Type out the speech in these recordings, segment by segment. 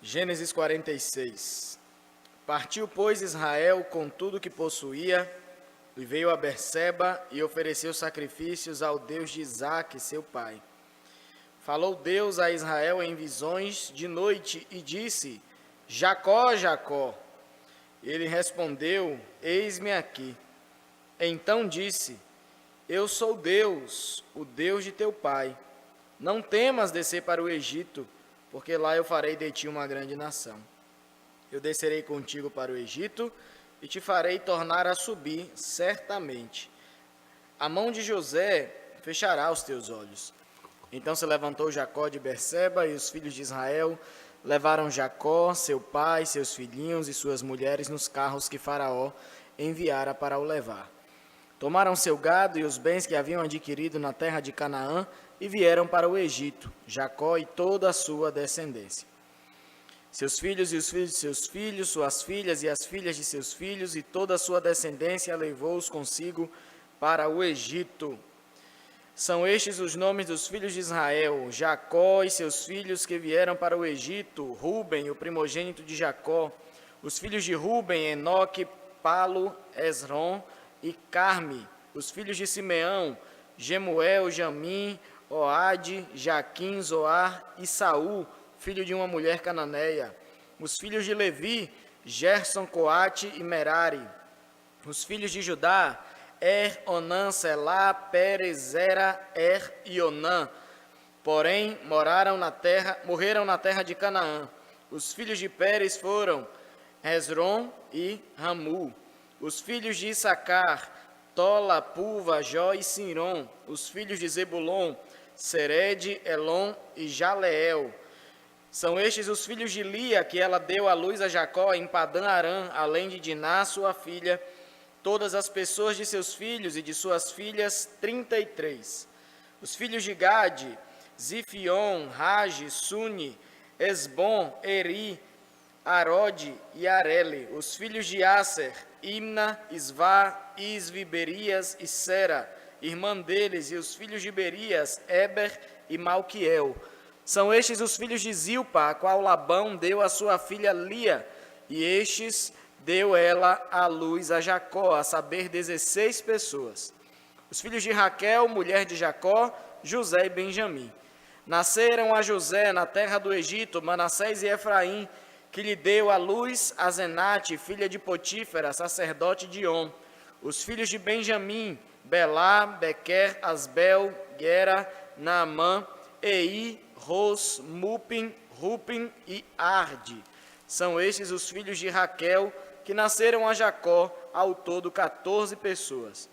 Gênesis 46. Partiu, pois, Israel com tudo que possuía, e veio a Berseba e ofereceu sacrifícios ao Deus de Isaque, seu pai. Falou Deus a Israel em visões de noite e disse: Jacó, Jacó. Ele respondeu: Eis-me aqui. Então disse: Eu sou Deus, o Deus de teu pai. Não temas descer para o Egito, porque lá eu farei de ti uma grande nação. Eu descerei contigo para o Egito e te farei tornar a subir, certamente. A mão de José fechará os teus olhos. Então se levantou Jacó de Berseba, e os filhos de Israel levaram Jacó, seu pai, seus filhinhos e suas mulheres nos carros que Faraó enviara para o levar. Tomaram seu gado e os bens que haviam adquirido na terra de Canaã e vieram para o Egito, Jacó e toda a sua descendência. Seus filhos e os filhos de seus filhos, suas filhas e as filhas de seus filhos, e toda a sua descendência levou-os consigo para o Egito. São estes os nomes dos filhos de Israel: Jacó e seus filhos que vieram para o Egito, Ruben, o primogênito de Jacó. Os filhos de Ruben: Enoque, Palo, Esrom e Carme. Os filhos de Simeão: Gemuel, Jamim, Oade, Jaquim, Zoar e Saul, filho de uma mulher cananeia. Os filhos de Levi: Gerson, Coate e Merari. Os filhos de Judá: Onã, Selá, Pérez, Zera, e Onã. Porém, morreram na terra de Canaã. Os filhos de Pérez foram Hezron e Ramu. Os filhos de Issacar: Tola, Puva, Jó e Sirom. Os filhos de Zebulon: Sered, Elon e Jaleel. São estes os filhos de Lia, que ela deu à luz a Jacó em Padã-Arã, além de Diná, sua filha, todas as pessoas de seus filhos e de suas filhas, 33. Os filhos de Gade: Zifion, Rage, Suni, Esbom, Eri, Arode e Areli. Os filhos de Aser: Imna, Isvá, Isvi, Berias e Sera, irmã deles, e os filhos de Berias: Eber e Malquiel. São estes os filhos de Zilpa, a qual Labão deu a sua filha Lia, e estes deu ela à luz a Jacó, a saber, 16 pessoas. Os filhos de Raquel, mulher de Jacó: José e Benjamim. Nasceram a José na terra do Egito Manassés e Efraim, que lhe deu à luz a Zenate, filha de Potífera, sacerdote de On. Os filhos de Benjamim: Belá, Bequer, Asbel, Gera, Naamã, Ei, Ros, Mupim, Rupim e Arde. São estes os filhos de Raquel, que nasceram a Jacó, ao todo 14 pessoas.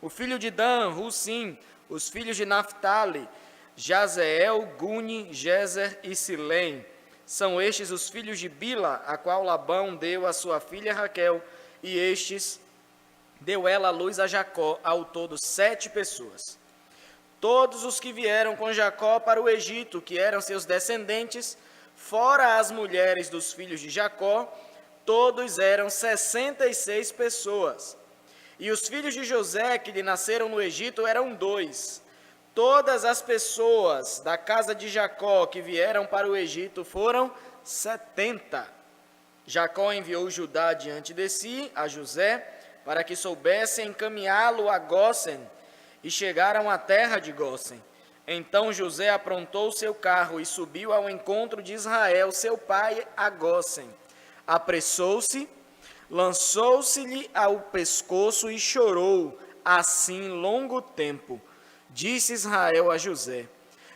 O filho de Dan, Russim. Os filhos de Naphtali: Jazeel, Guni, Jezer e Silém. São estes os filhos de Bila, a qual Labão deu a sua filha Raquel, e estes deu ela à luz a Jacó, ao todo 7 pessoas. Todos os que vieram com Jacó para o Egito, que eram seus descendentes, fora as mulheres dos filhos de Jacó, todos eram 66 pessoas. E os filhos de José, que lhe nasceram no Egito, eram 2. Todas as pessoas da casa de Jacó que vieram para o Egito foram 70. Jacó enviou Judá diante de si, a José, para que soubesse encaminhá-lo a Gósen, e chegaram à terra de Gósen. Então José aprontou seu carro e subiu ao encontro de Israel, seu pai, a Gósen. Apressou-se, lançou-se-lhe ao pescoço e chorou, assim longo tempo. Disse Israel a José: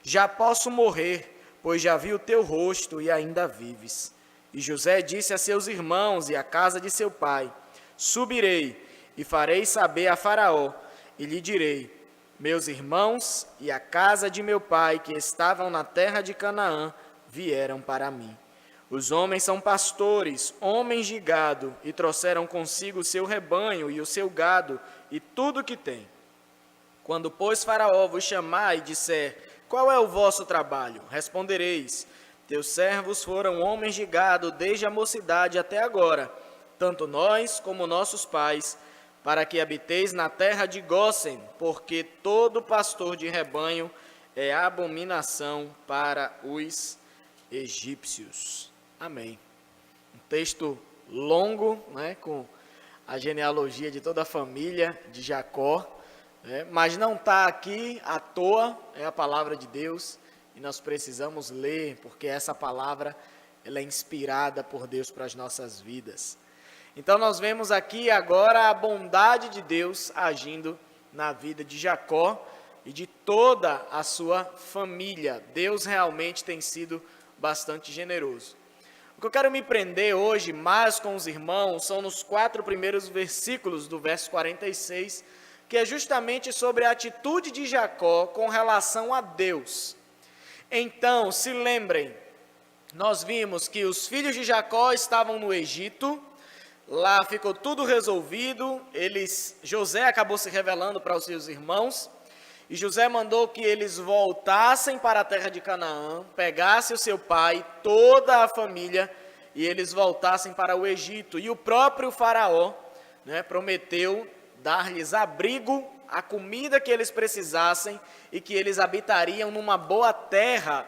Já posso morrer, pois já vi o teu rosto e ainda vives. E José disse a seus irmãos e à casa de seu pai: Subirei e farei saber a Faraó, e lhe direi: Meus irmãos e a casa de meu pai, que estavam na terra de Canaã, vieram para mim. Os homens são pastores, homens de gado, e trouxeram consigo o seu rebanho e o seu gado e tudo o que tem. Quando, pois, Faraó vos chamar e disser: Qual é o vosso trabalho? Respondereis: Teus servos foram homens de gado desde a mocidade até agora, tanto nós como nossos pais, para que habiteis na terra de Gósen, porque todo pastor de rebanho é abominação para os egípcios. Amém. Um texto longo, né, com a genealogia de toda a família de Jacó, né, mas não está aqui à toa, é a palavra de Deus e nós precisamos ler, porque essa palavra ela é inspirada por Deus para as nossas vidas. Então nós vemos aqui agora a bondade de Deus agindo na vida de Jacó e de toda a sua família. Deus realmente tem sido bastante generoso. O que eu quero me prender hoje mais com os irmãos são nos 4 primeiros versículos do verso 46, que é justamente sobre a atitude de Jacó com relação a Deus. Então, se lembrem, nós vimos que os filhos de Jacó estavam no Egito, lá ficou tudo resolvido, José acabou se revelando para os seus irmãos, e José mandou que eles voltassem para a terra de Canaã, pegassem o seu pai, toda a família, e eles voltassem para o Egito. E o próprio faraó, né, prometeu dar-lhes abrigo, a comida que eles precisassem, e que eles habitariam numa boa terra.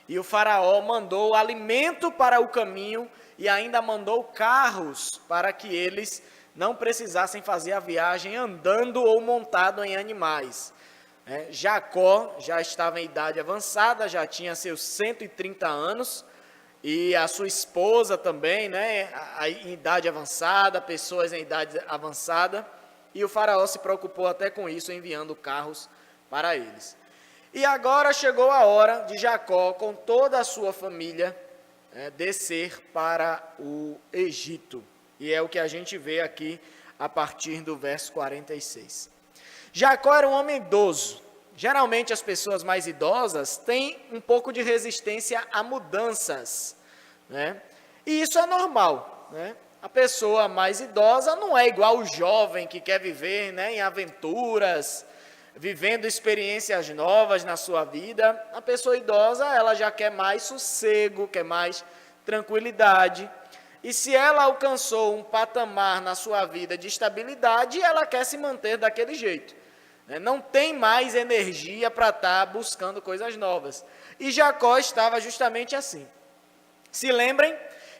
E o faraó mandou alimento para o caminho, e ainda mandou carros para que eles não precisassem fazer a viagem andando ou montado em animais. Jacó já estava em idade avançada, já tinha seus 130 anos, e a sua esposa também, né, em idade avançada, pessoas em idade avançada, e o faraó se preocupou até com isso, enviando carros para eles. E agora chegou a hora de Jacó, com toda a sua família, descer para o Egito, e é o que a gente vê aqui a partir do verso 46. Jacó era um homem idoso. Geralmente as pessoas mais idosas têm um pouco de resistência a mudanças, né? E isso é normal, né? A pessoa mais idosa não é igual o jovem que quer viver, né, em aventuras, vivendo experiências novas na sua vida. A pessoa idosa, ela já quer mais sossego, quer mais tranquilidade. E se ela alcançou um patamar na sua vida de estabilidade, ela quer se manter daquele jeito. Não tem mais energia para estar buscando coisas novas. E Jacó estava justamente assim. Se lembrem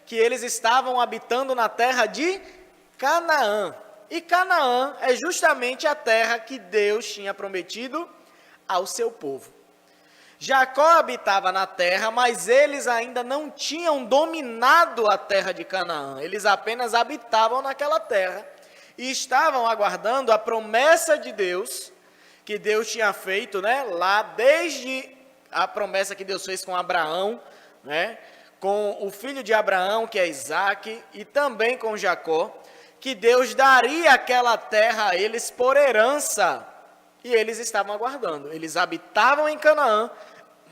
que eles estavam habitando na terra de Canaã. E Canaã é justamente a terra que Deus tinha prometido ao seu povo. Jacó habitava na terra, mas eles ainda não tinham dominado a terra de Canaã. Eles apenas habitavam naquela terra e estavam aguardando a promessa de Deus, que Deus tinha feito, né, lá desde a promessa que Deus fez com Abraão, né, com o filho de Abraão, que é Isaque, e também com Jacó, que Deus daria aquela terra a eles por herança. E eles estavam aguardando. Eles habitavam em Canaã,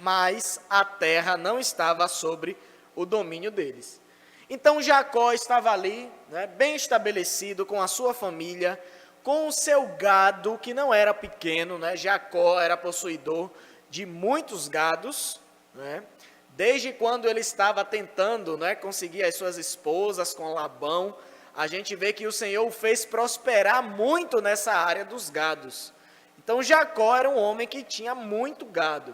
mas a terra não estava sobre o domínio deles. Então Jacó estava ali, né, bem estabelecido com a sua família, com o seu gado, que não era pequeno, né? Jacó era possuidor de muitos gados, né? Desde quando ele estava tentando, né, conseguir as suas esposas com Labão, a gente vê que o Senhor o fez prosperar muito nessa área dos gados. Então Jacó era um homem que tinha muito gado.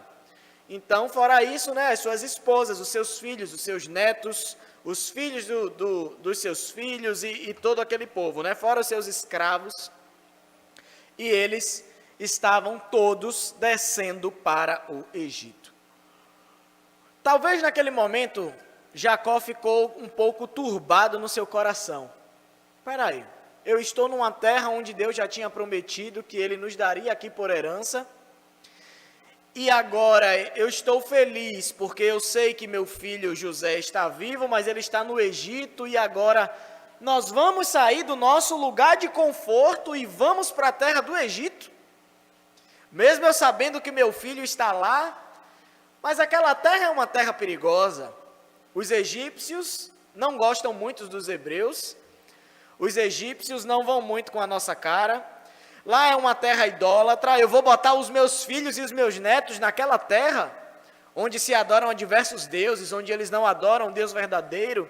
Então, fora isso, né, as suas esposas, os seus filhos, os seus netos, os filhos dos seus filhos e todo aquele povo, né, fora os seus escravos. E eles estavam todos descendo para o Egito. Talvez naquele momento, Jacó ficou um pouco turbado no seu coração. Espera aí, eu estou numa terra onde Deus já tinha prometido que Ele nos daria aqui por herança, e agora eu estou feliz porque eu sei que meu filho José está vivo, mas ele está no Egito, e agora nós vamos sair do nosso lugar de conforto e vamos para a terra do Egito, mesmo eu sabendo que meu filho está lá, mas aquela terra é uma terra perigosa. Os egípcios não gostam muito dos hebreus, os egípcios não vão muito com a nossa cara, lá é uma terra idólatra, eu vou botar os meus filhos e os meus netos naquela terra, onde se adoram a diversos deuses, onde eles não adoram o Deus verdadeiro,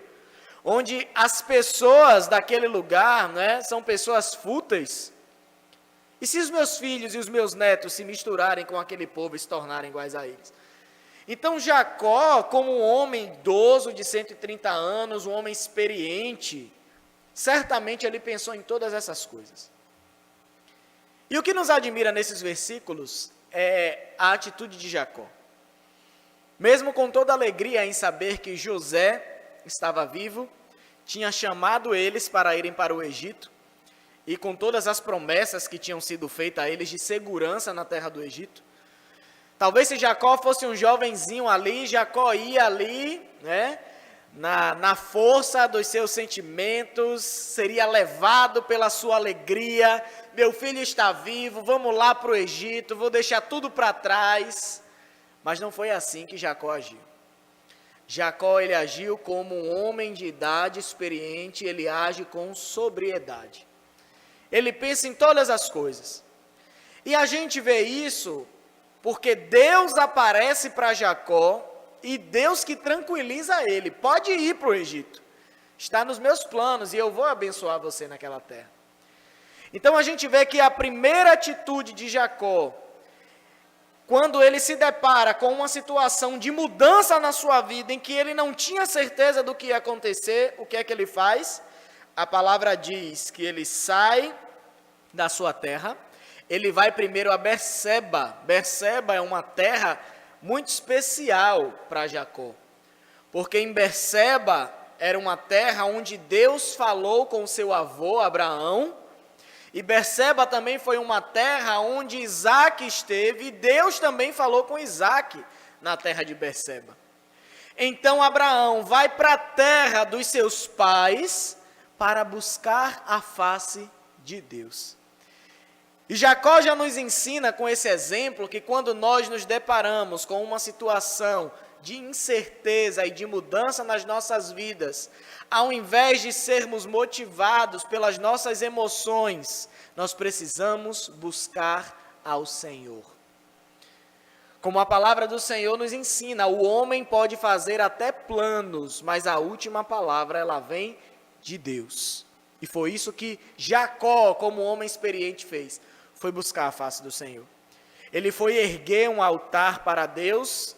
onde as pessoas daquele lugar, né, são pessoas fúteis. E se os meus filhos e os meus netos se misturarem com aquele povo e se tornarem iguais a eles? Então Jacó, como um homem idoso de 130 anos, um homem experiente, certamente ele pensou em todas essas coisas. E o que nos admira nesses versículos é a atitude de Jacó. Mesmo com toda a alegria em saber que José estava vivo, tinha chamado eles para irem para o Egito, e com todas as promessas que tinham sido feitas a eles de segurança na terra do Egito. Talvez se Jacó fosse um jovenzinho ali, Jacó ia ali, né, na força dos seus sentimentos, seria levado pela sua alegria, meu filho está vivo, vamos lá para o Egito, vou deixar tudo para trás. Mas não foi assim que Jacó agiu. Jacó, ele agiu como um homem de idade experiente, ele age com sobriedade. Ele pensa em todas as coisas. E a gente vê isso porque Deus aparece para Jacó e Deus que tranquiliza ele. Pode ir para o Egito. Está nos meus planos e eu vou abençoar você naquela terra. Então a gente vê que a primeira atitude de Jacó, quando ele se depara com uma situação de mudança na sua vida, em que ele não tinha certeza do que ia acontecer, o que é que ele faz? A palavra diz que ele sai da sua terra, ele vai primeiro a Berseba. Berseba é uma terra muito especial para Jacó, porque em Berseba era uma terra onde Deus falou com seu avô Abraão, e Berseba também foi uma terra onde Isaac esteve, e Deus também falou com Isaac na terra de Berseba. Então Abraão vai para a terra dos seus pais para buscar a face de Deus. E Jacó já nos ensina com esse exemplo que quando nós nos deparamos com uma situação de incerteza e de mudança nas nossas vidas, ao invés de sermos motivados pelas nossas emoções, nós precisamos buscar ao Senhor. Como a palavra do Senhor nos ensina, o homem pode fazer até planos, mas a última palavra ela vem de Deus. E foi isso que Jacó, como homem experiente, fez. Foi buscar a face do Senhor. Ele foi erguer um altar para Deus.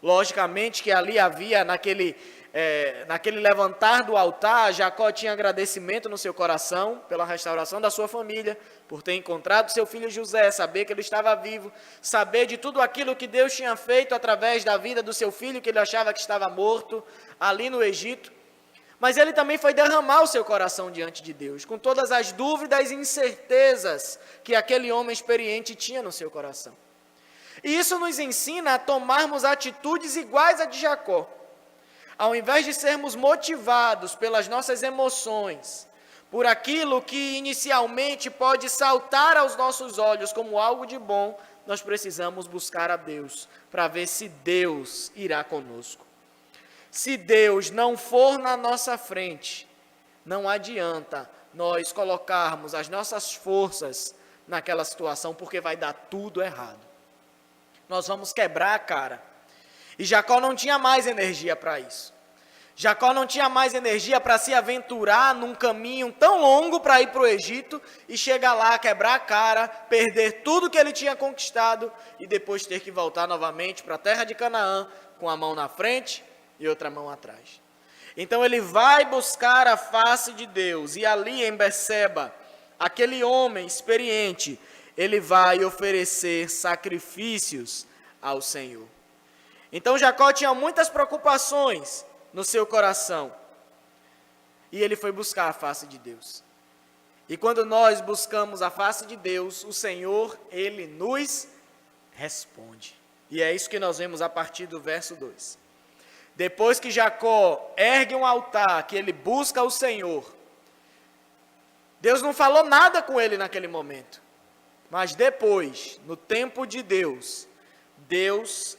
Logicamente que ali havia, naquele levantar do altar, Jacó tinha agradecimento no seu coração pela restauração da sua família, por ter encontrado seu filho José, saber que ele estava vivo, saber de tudo aquilo que Deus tinha feito através da vida do seu filho, que ele achava que estava morto, ali no Egito. Mas ele também foi derramar o seu coração diante de Deus, com todas as dúvidas e incertezas que aquele homem experiente tinha no seu coração. E isso nos ensina a tomarmos atitudes iguais a de Jacó. Ao invés de sermos motivados pelas nossas emoções, por aquilo que inicialmente pode saltar aos nossos olhos como algo de bom, nós precisamos buscar a Deus, para ver se Deus irá conosco. Se Deus não for na nossa frente, não adianta nós colocarmos as nossas forças naquela situação, porque vai dar tudo errado. Nós vamos quebrar a cara. E Jacó não tinha mais energia para isso. Jacó não tinha mais energia para se aventurar num caminho tão longo para ir para o Egito e chegar lá, quebrar a cara, perder tudo que ele tinha conquistado e depois ter que voltar novamente para a terra de Canaã com a mão na frente e outra mão atrás. Então ele vai buscar a face de Deus, e ali em Berseba, aquele homem experiente, ele vai oferecer sacrifícios ao Senhor. Então Jacó tinha muitas preocupações no seu coração, e ele foi buscar a face de Deus. E quando nós buscamos a face de Deus, o Senhor, ele nos responde. E é isso que nós vemos a partir do verso 2. Depois que Jacó ergue um altar, que ele busca o Senhor, Deus não falou nada com ele naquele momento. Mas depois, no tempo de Deus,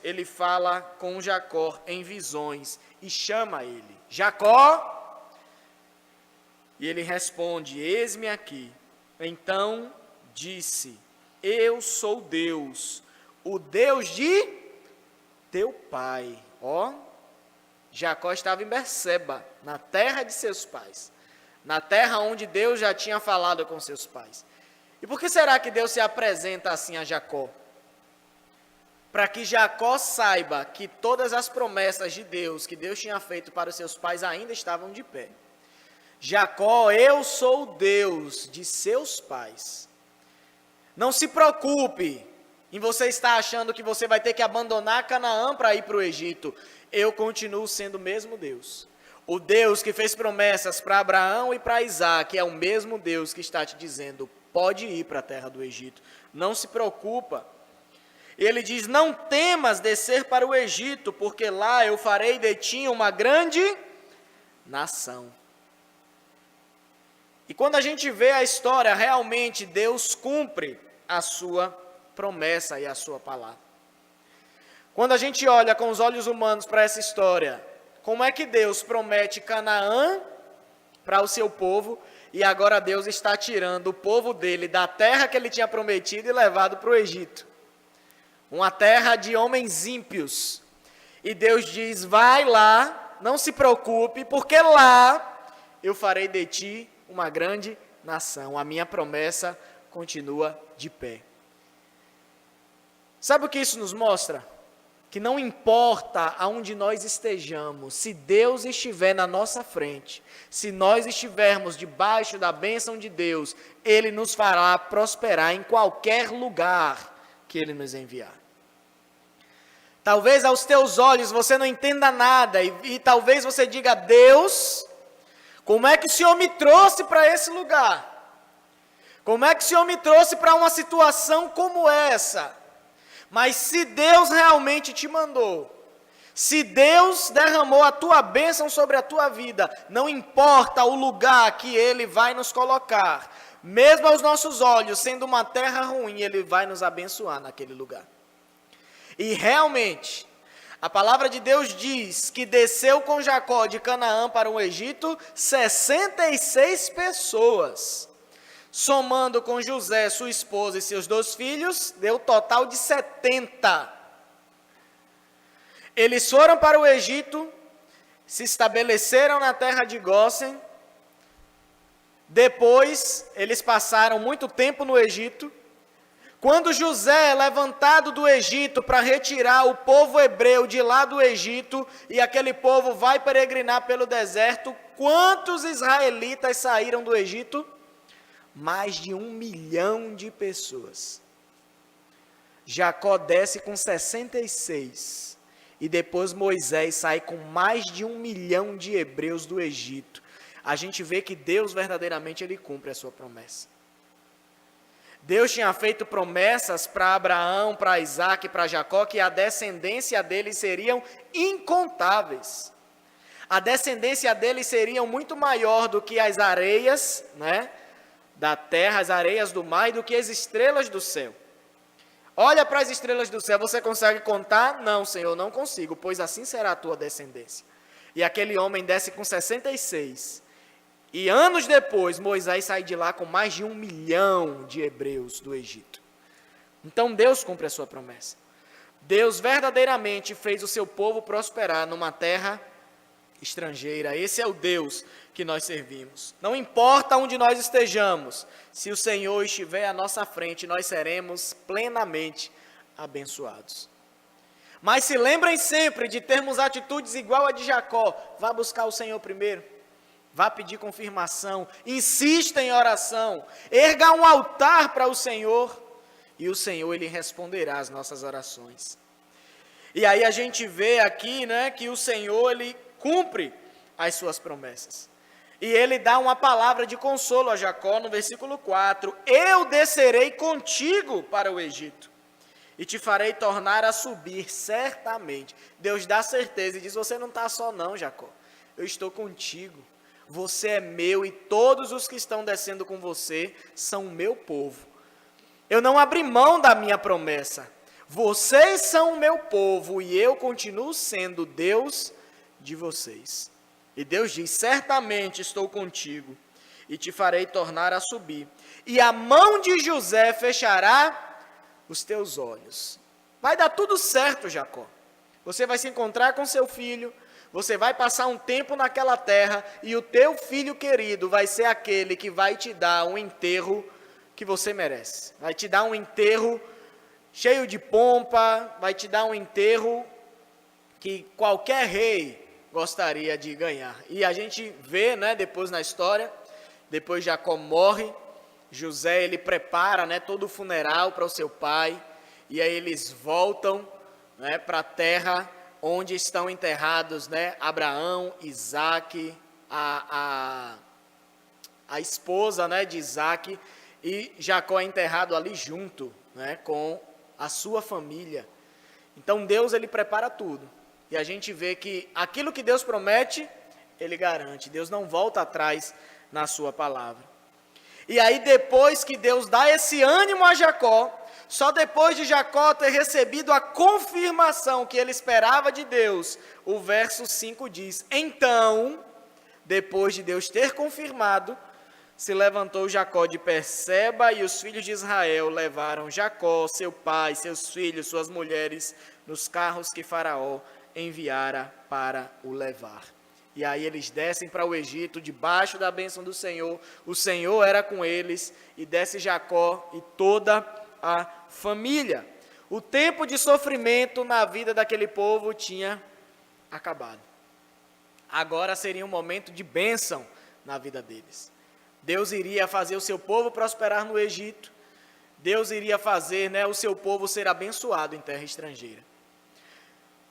ele fala com Jacó em visões e chama ele. Jacó, e ele responde, eis-me aqui. Então disse, eu sou Deus, o Deus de teu pai. Jacó estava em Berseba, na terra de seus pais, na terra onde Deus já tinha falado com seus pais. E por que será que Deus se apresenta assim a Jacó? para que Jacó saiba que todas as promessas de Deus, que Deus tinha feito para os seus pais, ainda estavam de pé. Jacó, eu sou o Deus de seus pais. Não se preocupe em você estar achando que você vai ter que abandonar Canaã para ir para o Egito. Eu continuo sendo o mesmo Deus. O Deus que fez promessas para Abraão e para Isaac é o mesmo Deus que está te dizendo, pode ir para a terra do Egito. Não se preocupa. Ele diz, não temas descer para o Egito, porque lá eu farei de ti uma grande nação. E quando a gente vê a história, realmente Deus cumpre a sua promessa e a sua palavra. Quando a gente olha com os olhos humanos para essa história, como é que Deus promete Canaã para o seu povo, e agora Deus está tirando o povo dele da terra que ele tinha prometido e levado para o Egito? Uma terra de homens ímpios. E Deus diz, vai lá, não se preocupe, porque lá eu farei de ti uma grande nação. A minha promessa continua de pé. Sabe o que isso nos mostra? Que não importa aonde nós estejamos, se Deus estiver na nossa frente, se nós estivermos debaixo da bênção de Deus, Ele nos fará prosperar em qualquer lugar que Ele nos enviar. Talvez aos teus olhos você não entenda nada, e talvez você diga, Deus, como é que o Senhor me trouxe para esse lugar? Como é que o Senhor me trouxe para uma situação como essa? Mas se Deus realmente te mandou, se Deus derramou a tua bênção sobre a tua vida, não importa o lugar que Ele vai nos colocar, mesmo aos nossos olhos, sendo uma terra ruim, Ele vai nos abençoar naquele lugar. E realmente, a palavra de Deus diz que desceu com Jacó de Canaã para o Egito 66 pessoas. Somando com José, sua esposa e seus 2 filhos, deu total de 70. Eles foram para o Egito, se estabeleceram na terra de Gósen. Depois, eles passaram muito tempo no Egito. Quando José é levantado do Egito para retirar o povo hebreu de lá do Egito, e aquele povo vai peregrinar pelo deserto, quantos israelitas saíram do Egito? Mais de 1 milhão de pessoas. Jacó desce com 66. E depois Moisés sai com mais de 1 milhão de hebreus do Egito. A gente vê que Deus verdadeiramente Ele cumpre a sua promessa. Deus tinha feito promessas para Abraão, para Isaac, para Jacó, que a descendência deles seriam incontáveis. A descendência deles seriam muito maior do que as areias, né, da terra, as areias do mar, e do que as estrelas do céu. Olha para as estrelas do céu, você consegue contar? Não, Senhor, não consigo, pois assim será a tua descendência. E aquele homem desce com 66. E anos depois, Moisés sai de lá com mais de 1 milhão de hebreus do Egito. Então Deus cumpre a sua promessa. Deus verdadeiramente fez o seu povo prosperar numa terra estrangeira. Esse é o Deus que nós servimos. Não importa onde nós estejamos, se o Senhor estiver à nossa frente, nós seremos plenamente abençoados. Mas se lembrem sempre de termos atitudes igual a de Jacó. Vá buscar o Senhor primeiro. Vá pedir confirmação. Insista em oração. Erga um altar para o Senhor. E o Senhor, Ele responderá às nossas orações. E aí a gente vê aqui, né, que o Senhor, Ele cumpre as suas promessas. E Ele dá uma palavra de consolo a Jacó no versículo 4. Eu descerei contigo para o Egito. E te farei tornar a subir, certamente. Deus dá certeza e diz, você não está só não, Jacó. Eu estou contigo. Você é meu e todos os que estão descendo com você são o meu povo. Eu não abri mão da minha promessa. Vocês são o meu povo e eu continuo sendo Deus de vocês. E Deus diz, certamente estou contigo e te farei tornar a subir. E a mão de José fechará os teus olhos. Vai dar tudo certo, Jacó. Você vai se encontrar com seu filho, você vai passar um tempo naquela terra e o teu filho querido vai ser aquele que vai te dar um enterro que você merece. Vai te dar um enterro cheio de pompa, vai te dar um enterro que qualquer rei gostaria de ganhar. E a gente vê, né, depois na história, depois Jacó morre, José ele prepara, né, todo o funeral para o seu pai, e aí eles voltam, né, para a terra onde estão enterrados, né, Abraão, Isaque, a esposa, né, de Isaque, e Jacó é enterrado ali junto, né, com a sua família. Então Deus ele prepara tudo. E a gente vê que aquilo que Deus promete, ele garante. Deus não volta atrás na sua palavra. E aí depois que Deus dá esse ânimo a Jacó, só depois de Jacó ter recebido a confirmação que ele esperava de Deus, o verso 5 diz: então, depois de Deus ter confirmado, se levantou Jacó de Berseba e os filhos de Israel levaram Jacó, seu pai, seus filhos, suas mulheres, nos carros que Faraó enviara para o levar. E aí eles descem para o Egito, debaixo da bênção do Senhor. O Senhor era com eles, e desce Jacó e toda a família. O tempo de sofrimento na vida daquele povo tinha acabado. Agora seria um momento de bênção na vida deles. Deus iria fazer o seu povo prosperar no Egito. Deus iria fazer, né, o seu povo ser abençoado em terra estrangeira.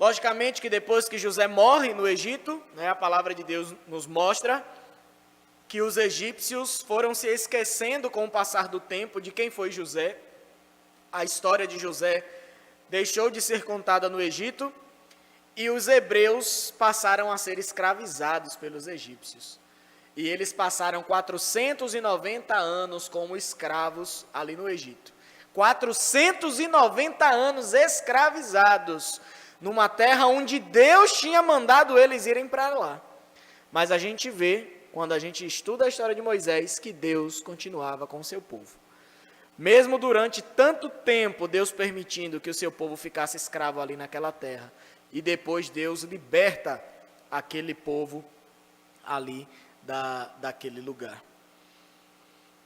Logicamente que depois que José morre no Egito, né, a palavra de Deus nos mostra que os egípcios foram se esquecendo com o passar do tempo de quem foi José. A história de José deixou de ser contada no Egito e os hebreus passaram a ser escravizados pelos egípcios. E eles passaram 490 anos como escravos ali no Egito. 490 anos escravizados numa terra onde Deus tinha mandado eles irem para lá. Mas a gente vê, quando a gente estuda a história de Moisés, que Deus continuava com o seu povo. Mesmo durante tanto tempo, Deus permitindo que o seu povo ficasse escravo ali naquela terra. E depois Deus liberta aquele povo ali daquele lugar.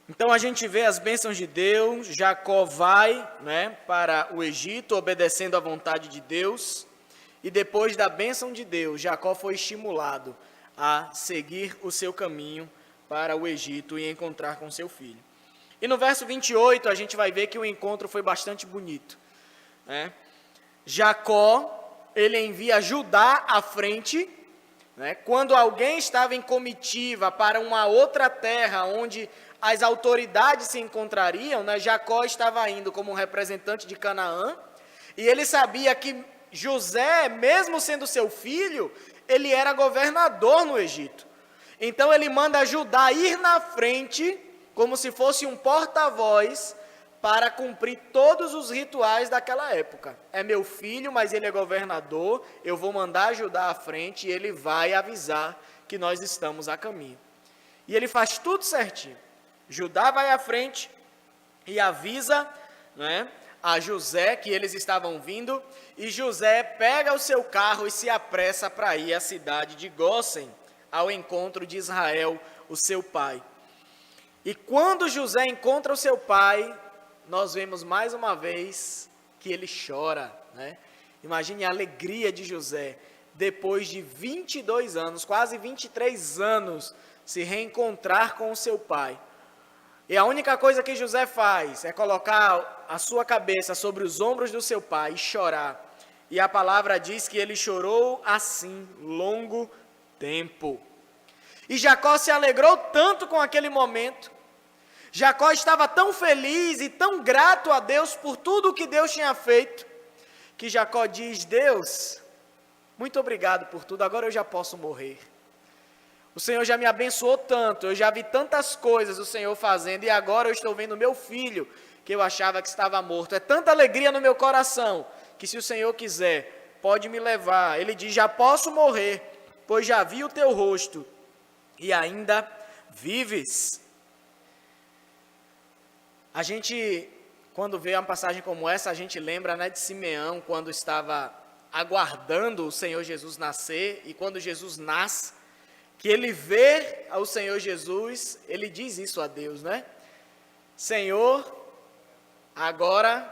Então a gente vê as bênçãos de Deus. Jacó vai, né, para o Egito, obedecendo à vontade de Deus. E depois da bênção de Deus, Jacó foi estimulado a seguir o seu caminho para o Egito e encontrar com seu filho. E no verso 28 a gente vai ver que o encontro foi bastante bonito, né? Jacó, ele envia Judá à frente, né? Quando alguém estava em comitiva para uma outra terra onde as autoridades se encontrariam, né? Jacó estava indo como representante de Canaã, e ele sabia que José, mesmo sendo seu filho, ele era governador no Egito. Então ele manda Judá ir na frente, como se fosse um porta-voz, para cumprir todos os rituais daquela época. É meu filho, mas ele é governador, eu vou mandar Judá à frente e ele vai avisar que nós estamos a caminho. E ele faz tudo certinho. Judá vai à frente e avisa, né, a José que eles estavam vindo, e José pega o seu carro e se apressa para ir à cidade de Gósen, ao encontro de Israel, o seu pai. E quando José encontra o seu pai, nós vemos mais uma vez que ele chora, né? Imagine a alegria de José, depois de 22 anos, quase 23 anos, se reencontrar com o seu pai. E a única coisa que José faz é colocar a sua cabeça sobre os ombros do seu pai e chorar. E a palavra diz que ele chorou assim, longo tempo. E Jacó se alegrou tanto com aquele momento. Jacó estava tão feliz e tão grato a Deus por tudo o que Deus tinha feito, que Jacó diz: Deus, muito obrigado por tudo, agora eu já posso morrer. O Senhor já me abençoou tanto, eu já vi tantas coisas o Senhor fazendo, e agora eu estou vendo meu filho, que eu achava que estava morto. É tanta alegria no meu coração, que se o Senhor quiser, pode me levar. Ele diz: já posso morrer, pois já vi o teu rosto, e ainda vives. A gente, quando vê uma passagem como essa, a gente lembra, né, de Simeão, quando estava aguardando o Senhor Jesus nascer, e quando Jesus nasce, que ele vê ao Senhor Jesus, ele diz isso a Deus, né? Senhor, agora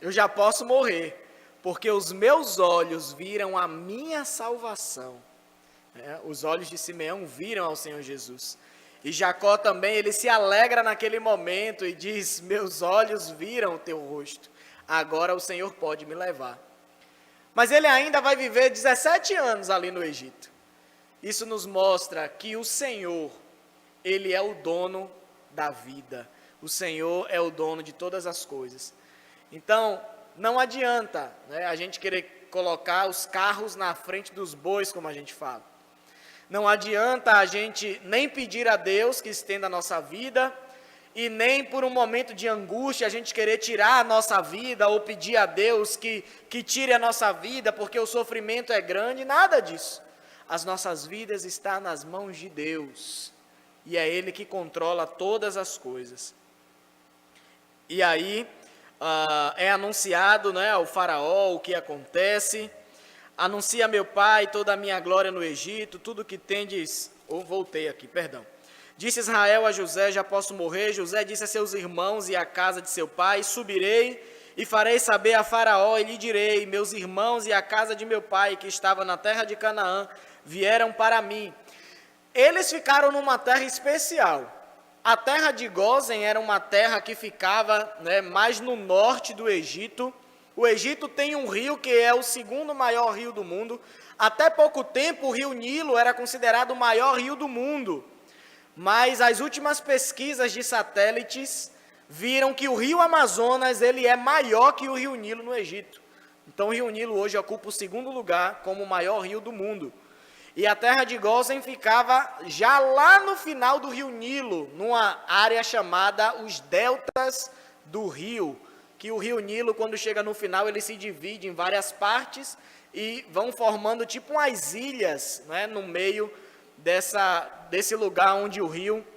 eu já posso morrer, porque os meus olhos viram a minha salvação. Os olhos de Simeão viram ao Senhor Jesus. E Jacó também, ele se alegra naquele momento e diz: meus olhos viram o teu rosto, agora o Senhor pode me levar. Mas ele ainda vai viver 17 anos ali no Egito. Isso nos mostra que o Senhor, ele é o dono da vida. O Senhor é o dono de todas as coisas. Então, não adianta, a gente querer colocar os carros na frente dos bois, como a gente fala. Não adianta a gente nem pedir a Deus que estenda a nossa vida, e nem por um momento de angústia a gente querer tirar a nossa vida, ou pedir a Deus que tire a nossa vida, porque o sofrimento é grande, nada disso. As nossas vidas estão nas mãos de Deus, e é Ele que controla todas as coisas. E aí, é anunciado ao faraó o que acontece. Anuncia meu pai toda a minha glória no Egito, tudo que tendes... Disse Israel a José: já posso morrer. José disse a seus irmãos e à casa de seu pai: subirei e farei saber a Faraó, e lhe direi: meus irmãos e a casa de meu pai, que estava na terra de Canaã, vieram para mim. Eles ficaram numa terra especial. A terra de Gósen era uma terra que ficava mais no norte do Egito. O Egito tem um rio que é o segundo maior rio do mundo. Até pouco tempo o rio Nilo era considerado o maior rio do mundo. Mas as últimas pesquisas de satélites viram que o rio Amazonas ele é maior que o rio Nilo no Egito. Então o rio Nilo hoje ocupa o segundo lugar como o maior rio do mundo. E a terra de Gósen ficava já lá no final do rio Nilo, numa área chamada os deltas do rio, que o rio Nilo, quando chega no final, ele se divide em várias partes e vão formando tipo umas ilhas no meio desse lugar onde o rio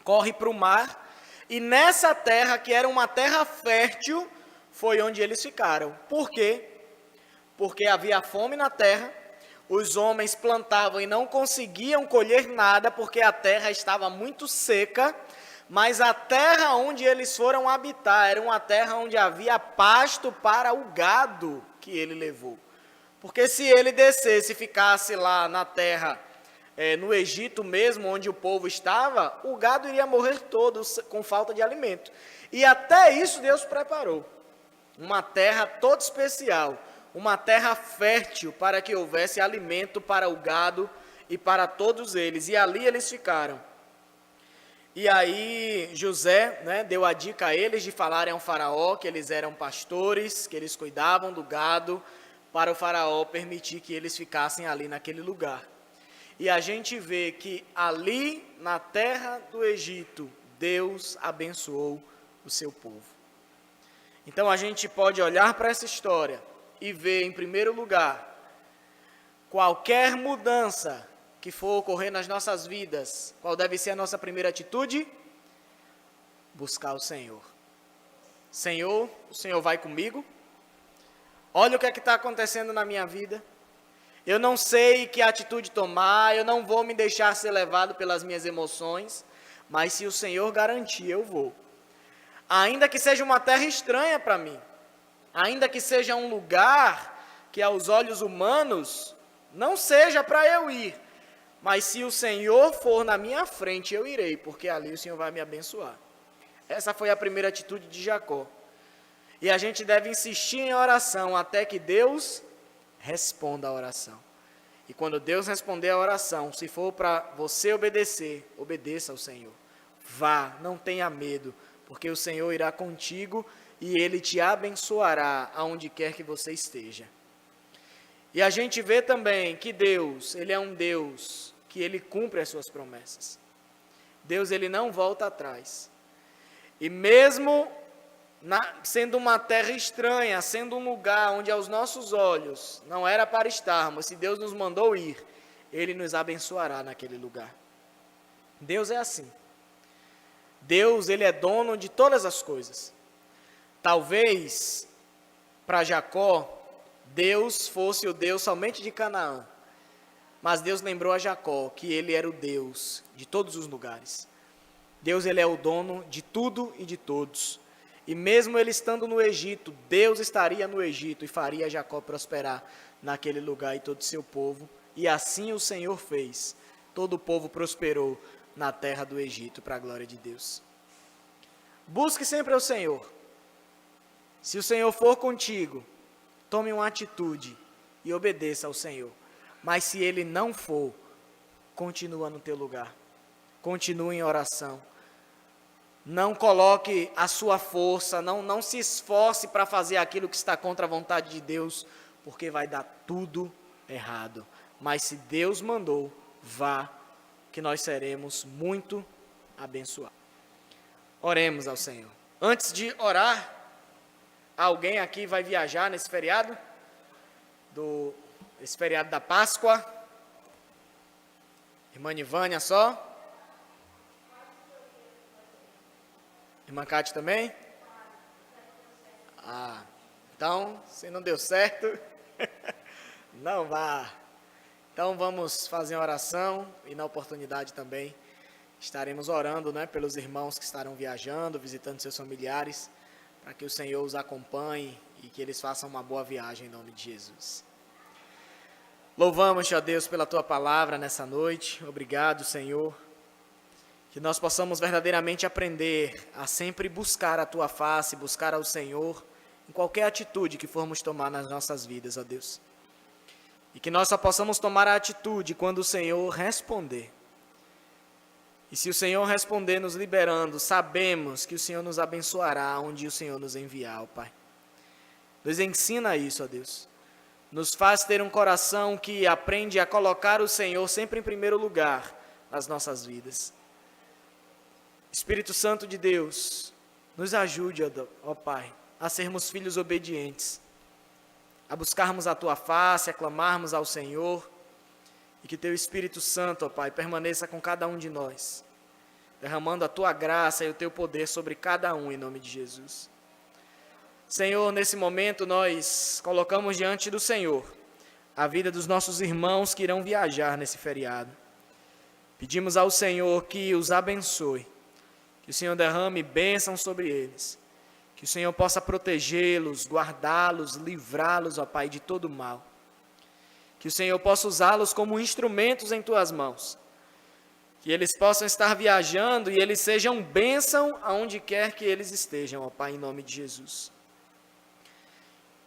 corre para o mar. E nessa terra, que era uma terra fértil, foi onde eles ficaram. Por quê? Porque havia fome na terra, os homens plantavam e não conseguiam colher nada, porque a terra estava muito seca, mas a terra onde eles foram habitar era uma terra onde havia pasto para o gado que ele levou. Porque se ele descesse e ficasse lá na terra, no Egito mesmo, onde o povo estava, o gado iria morrer todo com falta de alimento. E até isso Deus preparou. Uma terra toda especial, uma terra fértil para que houvesse alimento para o gado e para todos eles. E ali eles ficaram. E aí José deu a dica a eles de falarem ao faraó que eles eram pastores, que eles cuidavam do gado, para o faraó permitir que eles ficassem ali naquele lugar. E a gente vê que ali na terra do Egito, Deus abençoou o seu povo. Então a gente pode olhar para essa história e ver, em primeiro lugar, qualquer mudança que for ocorrer nas nossas vidas, qual deve ser a nossa primeira atitude? Buscar o Senhor. Senhor, o Senhor vai comigo? Olha o que é que está acontecendo na minha vida. Eu não sei que atitude tomar, eu não vou me deixar ser levado pelas minhas emoções, mas se o Senhor garantir, eu vou. Ainda que seja uma terra estranha para mim, ainda que seja um lugar que aos olhos humanos não seja para eu ir, mas se o Senhor for na minha frente, eu irei, porque ali o Senhor vai me abençoar. Essa foi a primeira atitude de Jacó. E a gente deve insistir em oração até que Deus responda a oração. E quando Deus responder a oração, se for para você obedecer, obedeça ao Senhor. Vá, não tenha medo, porque o Senhor irá contigo e Ele te abençoará aonde quer que você esteja. E a gente vê também que Deus, Ele é um Deus que Ele cumpre as suas promessas. Deus, Ele não volta atrás. E mesmo sendo uma terra estranha, sendo um lugar onde aos nossos olhos não era para estarmos, se Deus nos mandou ir, Ele nos abençoará naquele lugar. Deus é assim. Deus, Ele é dono de todas as coisas. Talvez, para Jacó, Deus fosse o Deus somente de Canaã, mas Deus lembrou a Jacó que Ele era o Deus de todos os lugares. Deus, Ele é o dono de tudo e de todos. E mesmo ele estando no Egito, Deus estaria no Egito e faria Jacó prosperar naquele lugar e todo o seu povo. E assim o Senhor fez. Todo o povo prosperou na terra do Egito, para a glória de Deus. Busque sempre o Senhor. Se o Senhor for contigo, tome uma atitude e obedeça ao Senhor. Mas se Ele não for, continua no teu lugar. Continue em oração. Não coloque a sua força, não se esforce para fazer aquilo que está contra a vontade de Deus, porque vai dar tudo errado. Mas se Deus mandou, vá, que nós seremos muito abençoados. Oremos ao Senhor. Antes de orar, alguém aqui vai viajar nesse feriado? Esse feriado da Páscoa? Irmã Nivânia só? Irmã Cátia também? Então, se não deu certo, não vá. Então vamos fazer uma oração e na oportunidade também estaremos orando, pelos irmãos que estarão viajando, visitando seus familiares, para que o Senhor os acompanhe e que eles façam uma boa viagem em nome de Jesus. Louvamos-te, ó Deus, pela tua palavra nessa noite. Obrigado, Senhor. Que nós possamos verdadeiramente aprender a sempre buscar a tua face, buscar ao Senhor em qualquer atitude que formos tomar nas nossas vidas, ó Deus. E que nós só possamos tomar a atitude quando o Senhor responder. E se o Senhor responder nos liberando, sabemos que o Senhor nos abençoará onde o Senhor nos enviar, ó Pai. Nos ensina isso, ó Deus. Nos faz ter um coração que aprende a colocar o Senhor sempre em primeiro lugar nas nossas vidas. Espírito Santo de Deus, nos ajude, ó Pai, a sermos filhos obedientes, a buscarmos a Tua face, a clamarmos ao Senhor, e que Teu Espírito Santo, ó Pai, permaneça com cada um de nós, derramando a Tua graça e o Teu poder sobre cada um, em nome de Jesus. Senhor, nesse momento nós colocamos diante do Senhor a vida dos nossos irmãos que irão viajar nesse feriado. Pedimos ao Senhor que os abençoe, que o Senhor derrame bênção sobre eles, que o Senhor possa protegê-los, guardá-los, livrá-los, ó Pai, de todo mal. Que o Senhor possa usá-los como instrumentos em Tuas mãos. Que eles possam estar viajando e eles sejam bênção aonde quer que eles estejam, ó Pai, em nome de Jesus.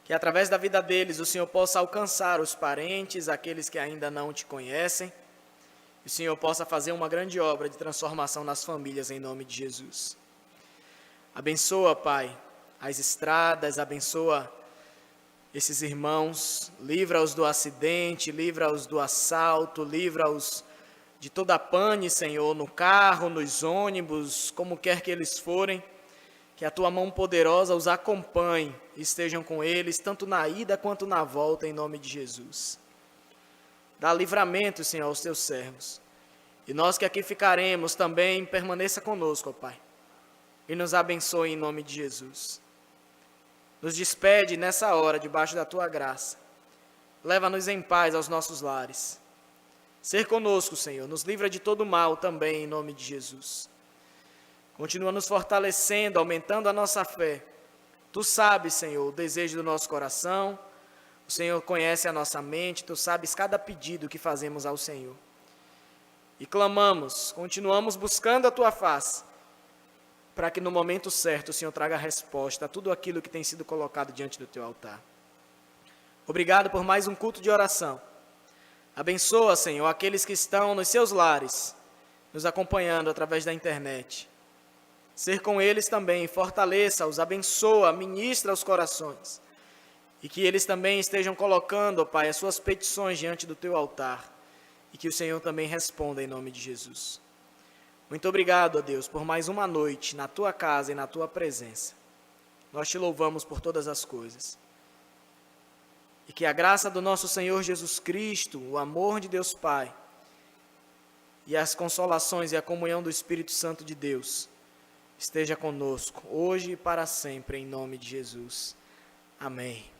Que através da vida deles o Senhor possa alcançar os parentes, aqueles que ainda não Te conhecem, que o Senhor possa fazer uma grande obra de transformação nas famílias, em nome de Jesus. Abençoa, Pai, as estradas, abençoa esses irmãos, livra-os do acidente, livra-os do assalto, livra-os de toda a pane, Senhor, no carro, nos ônibus, como quer que eles forem, que a Tua mão poderosa os acompanhe e estejam com eles, tanto na ida quanto na volta, em nome de Jesus. Dá livramento, Senhor, aos Teus servos. E nós que aqui ficaremos também, permaneça conosco, ó Pai. E nos abençoe em nome de Jesus. Nos despede nessa hora, debaixo da Tua graça. Leva-nos em paz aos nossos lares. Ser conosco, Senhor, nos livra de todo mal também, em nome de Jesus. Continua nos fortalecendo, aumentando a nossa fé. Tu sabes, Senhor, o desejo do nosso coração. O Senhor conhece a nossa mente, Tu sabes cada pedido que fazemos ao Senhor. E clamamos, continuamos buscando a Tua face, para que no momento certo o Senhor traga a resposta a tudo aquilo que tem sido colocado diante do Teu altar. Obrigado por mais um culto de oração. Abençoa, Senhor, aqueles que estão nos seus lares, nos acompanhando através da internet. Ser com eles também, fortaleça-os, abençoa, ministra os corações. E que eles também estejam colocando, ó Pai, as suas petições diante do Teu altar. E que o Senhor também responda em nome de Jesus. Muito obrigado, ó Deus, por mais uma noite na Tua casa e na Tua presença. Nós Te louvamos por todas as coisas. E que a graça do nosso Senhor Jesus Cristo, o amor de Deus Pai, e as consolações e a comunhão do Espírito Santo de Deus esteja conosco, hoje e para sempre, em nome de Jesus. Amém.